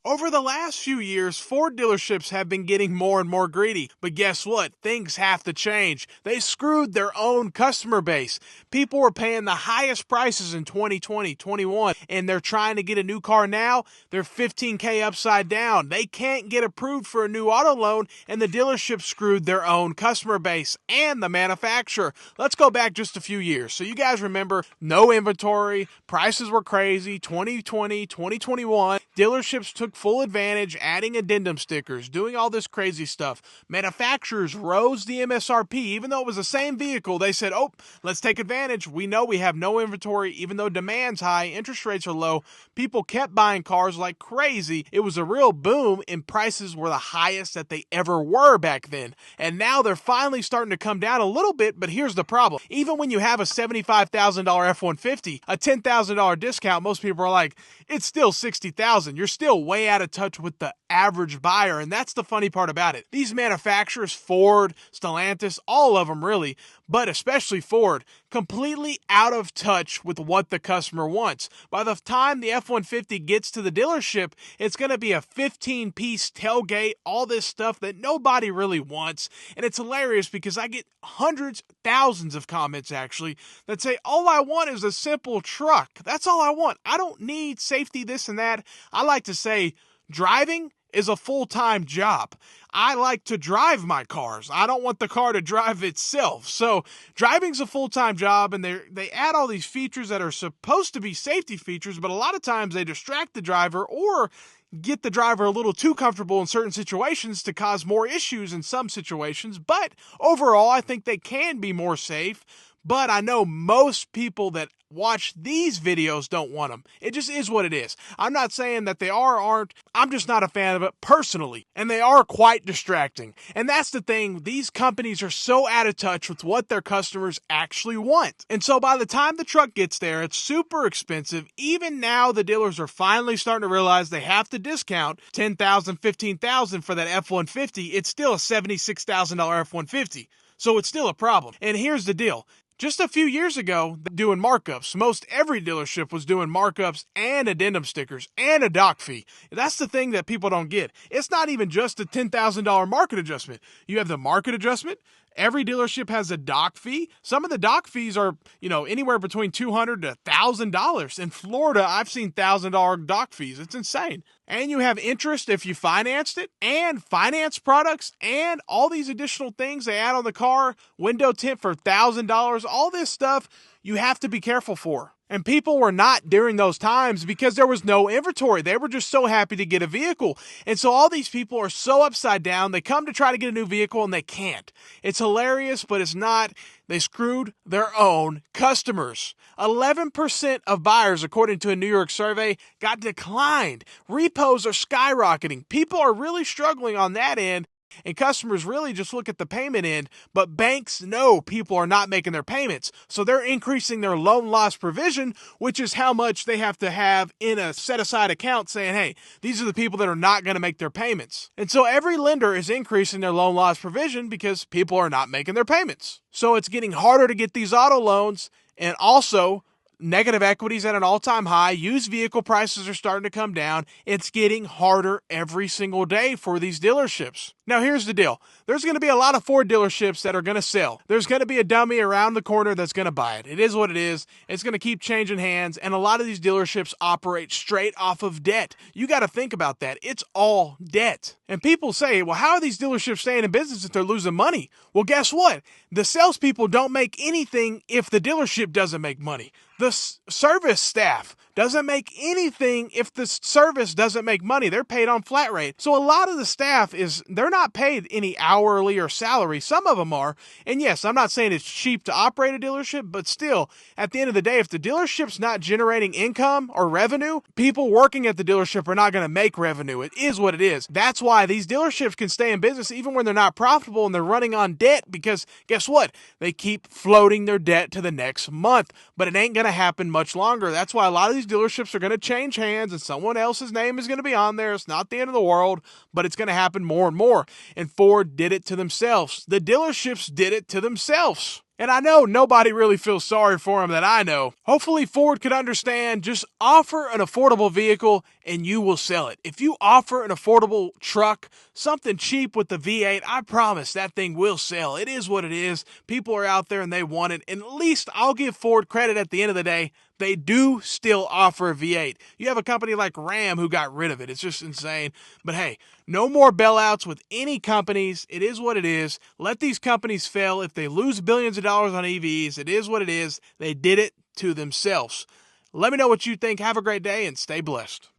Over the last few years, Ford dealerships have been getting more and more greedy. But guess what? Things have to change. They screwed their own customer base. People were paying the highest prices in 2020, 21, and they're trying to get a new car now. They're $15K upside down. They can't get approved for a new auto loan, and the dealership screwed their own customer base and the manufacturer. Let's go back just a few years. So you guys remember no inventory, prices were crazy, 2020, 2021, dealerships took full advantage, adding addendum stickers, doing all this crazy stuff. Manufacturers rose the MSRP, even though it was the same vehicle. They said, oh, let's take advantage. We know we have no inventory, even though demand's high, interest rates are low. People kept buying cars like crazy. It was a real boom, and prices were the highest that they ever were back then. And now they're finally starting to come down a little bit, but here's the problem. Even when you have a $75,000 F-150, a $10,000 discount, most people are like, it's still $60,000. You're still way out of touch with the average buyer, and that's the funny part about it. These manufacturers, Ford, Stellantis, all of them really, but especially Ford, completely out of touch with what the customer wants. By the time the F-150 gets to the dealership, it's going to be a 15-piece tailgate, all this stuff that nobody really wants, and it's hilarious because I get hundreds, thousands of comments actually that say, all I want is a simple truck. That's all I want. I don't need safety, this and that. I like to say, driving is a full-time job. I like to drive my cars. I don't want the car to drive itself. So driving's a full-time job, and they add all these features that are supposed to be safety features, but a lot of times they distract the driver or get the driver a little too comfortable in certain situations to cause more issues in some situations. But overall, I think they can be more safe. But I know most people that watch these videos don't want them. It just is what it is. I'm not saying that they are or aren't. I'm just not a fan of it personally. And they are quite distracting. And that's the thing. These companies are so out of touch with what their customers actually want. And so by the time the truck gets there, it's super expensive. Even now, the dealers are finally starting to realize they have to discount $10,000, $15,000 for that F-150. It's still a $76,000 F-150. So it's still a problem. And here's the deal. Just a few years ago, doing markups. Most every dealership was doing markups and addendum stickers and a dock fee. That's the thing that people don't get. It's not even just a $10,000 market adjustment. You have the market adjustment. Every dealership has a dock fee. Some of the dock fees are, anywhere between $200 to $1,000. In Florida, I've seen $1,000 dock fees. It's insane. And you have interest if you financed it, and finance products, and all these additional things they add on the car, window tint for $1,000, all this stuff you have to be careful for. And people were not during those times because there was no inventory. They were just so happy to get a vehicle. And so all these people are so upside down. They come to try to get a new vehicle and they can't. It's hilarious, but it's not. They screwed their own customers. 11% of buyers, according to a New York survey, got declined. Repos are skyrocketing. People are really struggling on that end. And customers really just look at the payment end, but banks know people are not making their payments. So they're increasing their loan loss provision, which is how much they have to have in a set-aside account saying, hey, these are the people that are not going to make their payments. And so every lender is increasing their loan loss provision because people are not making their payments. So it's getting harder to get these auto loans, and also negative equities at an all-time high. Used vehicle prices are starting to come down. It's getting harder every single day for these dealerships. Now, here's the deal. There's going to be a lot of Ford dealerships that are going to sell. There's going to be a dummy around the corner that's going to buy it. It is what it is. It's going to keep changing hands, and a lot of these dealerships operate straight off of debt. You got to think about that. It's all debt. And people say, well, how are these dealerships staying in business if they're losing money? Well, guess what? The salespeople don't make anything if the dealership doesn't make money. The service staff doesn't make anything if the service doesn't make money. They're paid on flat rate. So a lot of the staff they're not paid any hourly or salary. Some of them are. And yes, I'm not saying it's cheap to operate a dealership, but still, at the end of the day, if the dealership's not generating income or revenue, people working at the dealership are not going to make revenue. It is what it is. That's why these dealerships can stay in business even when they're not profitable and they're running on debt, because guess what? They keep floating their debt to the next month, but it ain't going to happen much longer. That's why a lot of these dealerships are going to change hands and someone else's name is going to be on there. It's not the end of the world, but it's going to happen more and more. And Ford did it to themselves. The dealerships did it to themselves. And I know nobody really feels sorry for him that I know. Hopefully Ford could understand, just offer an affordable vehicle and you will sell it. If you offer an affordable truck, something cheap with the V8, I promise that thing will sell. It is what it is. People are out there and they want it. And at least I'll give Ford credit at the end of the day. They do still offer a V8. You have a company like Ram who got rid of it. It's just insane. But hey, no more bailouts with any companies. It is what it is. Let these companies fail. If they lose billions of dollars on EVs, it is what it is. They did it to themselves. Let me know what you think. Have a great day and stay blessed.